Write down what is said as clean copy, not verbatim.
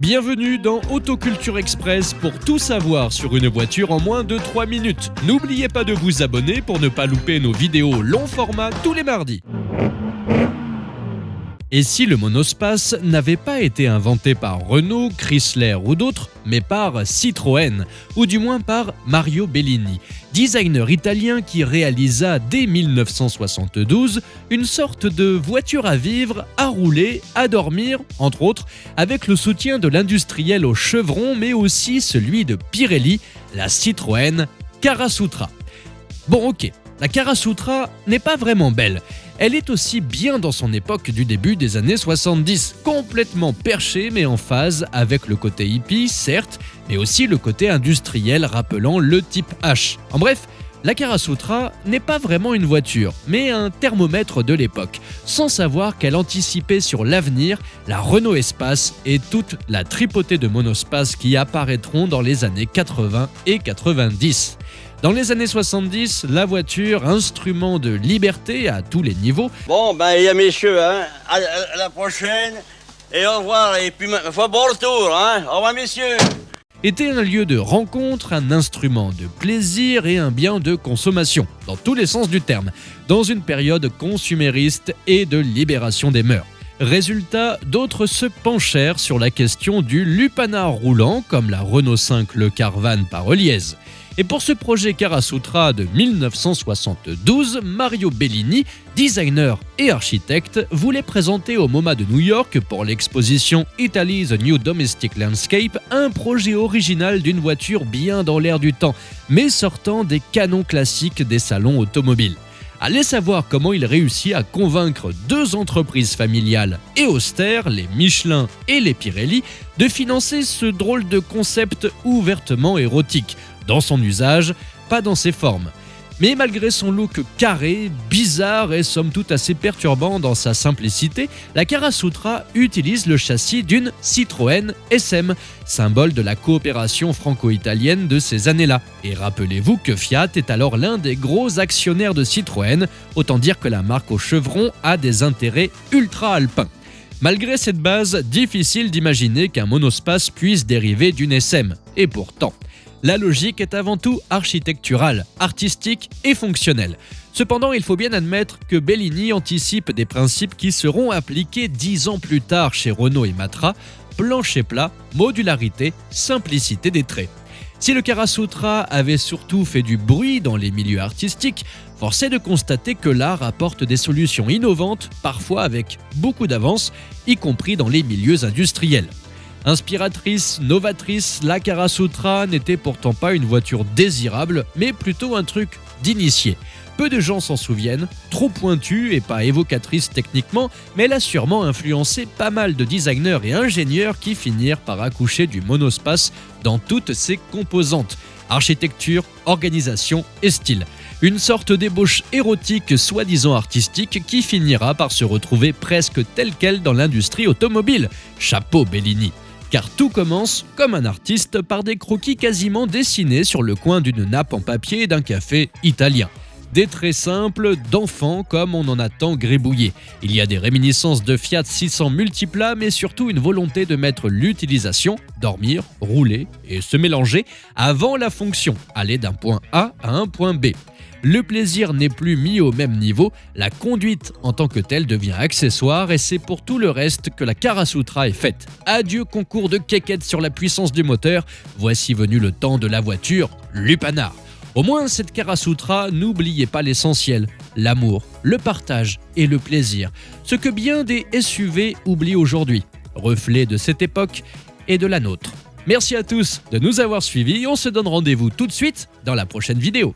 Bienvenue dans Autoculture Express pour tout savoir sur une voiture en moins de 3 minutes. N'oubliez pas de vous abonner pour ne pas louper nos vidéos long format tous les mardis. Et si le monospace n'avait pas été inventé par Renault, Chrysler ou d'autres, mais par Citroën, ou du moins par Mario Bellini, designer italien qui réalisa dès 1972 une sorte de voiture à vivre, à rouler, à dormir, entre autres, avec le soutien de l'industriel au chevron, mais aussi celui de Pirelli, la Citroën Carasutra. Bon ok, la Carasutra n'est pas vraiment belle. Elle est aussi bien dans son époque du début des années 70, complètement perchée mais en phase avec le côté hippie, certes, mais aussi le côté industriel rappelant le type H. En bref, la Carasutra n'est pas vraiment une voiture, mais un thermomètre de l'époque, sans savoir qu'elle anticipait sur l'avenir la Renault Espace et toute la tripotée de monospaces qui apparaîtront dans les années 80 et 90. Dans les années 70, la voiture, instrument de liberté à tous les niveaux. Bon, messieurs, hein, à la prochaine, et au revoir, et puis, bon retour, hein, au revoir, messieurs. Était un lieu de rencontre, un instrument de plaisir et un bien de consommation, dans tous les sens du terme, dans une période consumériste et de libération des mœurs. Résultat, d'autres se penchèrent sur la question du lupanar roulant, comme la Renault 5 Le Carvan par Eliez. Et pour ce projet Carasutra de 1972, Mario Bellini, designer et architecte, voulait présenter au MoMA de New York pour l'exposition Italy The New Domestic Landscape un projet original d'une voiture bien dans l'air du temps, mais sortant des canons classiques des salons automobiles. Allez savoir comment il réussit à convaincre deux entreprises familiales et austères, les Michelin et les Pirelli, de financer ce drôle de concept ouvertement érotique, dans son usage, pas dans ses formes. Mais malgré son look carré, bizarre et somme toute assez perturbant dans sa simplicité, la Carasutra utilise le châssis d'une Citroën SM, symbole de la coopération franco-italienne de ces années-là. Et rappelez-vous que Fiat est alors l'un des gros actionnaires de Citroën, autant dire que la marque au chevron a des intérêts ultra-alpins. Malgré cette base, difficile d'imaginer qu'un monospace puisse dériver d'une SM. Et pourtant, la logique est avant tout architecturale, artistique et fonctionnelle. Cependant, il faut bien admettre que Bellini anticipe des principes qui seront appliqués 10 ans plus tard chez Renault et Matra: plancher plat, modularité, simplicité des traits. Si le Carasutra avait surtout fait du bruit dans les milieux artistiques, force est de constater que l'art apporte des solutions innovantes, parfois avec beaucoup d'avance, y compris dans les milieux industriels. Inspiratrice, novatrice, la Carasutra n'était pourtant pas une voiture désirable, mais plutôt un truc d'initié. Peu de gens s'en souviennent, trop pointue et pas évocatrice techniquement, mais elle a sûrement influencé pas mal de designers et ingénieurs qui finirent par accoucher du monospace dans toutes ses composantes: architecture, organisation et style. Une sorte d'ébauche érotique soi-disant artistique qui finira par se retrouver presque telle quelle dans l'industrie automobile. Chapeau Bellini! Car tout commence, comme un artiste, par des croquis quasiment dessinés sur le coin d'une nappe en papier d'un café italien. Des traits simples, d'enfants comme on en a tant gribouillé. Il y a des réminiscences de Fiat 600 multiplat, mais surtout une volonté de mettre l'utilisation, dormir, rouler et se mélanger, avant la fonction, aller d'un point A à un point B. Le plaisir n'est plus mis au même niveau, la conduite en tant que telle devient accessoire et c'est pour tout le reste que la Carasutra est faite. Adieu concours de quéquettes sur la puissance du moteur, voici venu le temps de la voiture lupanar. Au moins cette Carasutra, n'oubliez pas l'essentiel: l'amour, le partage et le plaisir. Ce que bien des SUV oublient aujourd'hui, reflet de cette époque et de la nôtre. Merci à tous de nous avoir suivis, on se donne rendez-vous tout de suite dans la prochaine vidéo.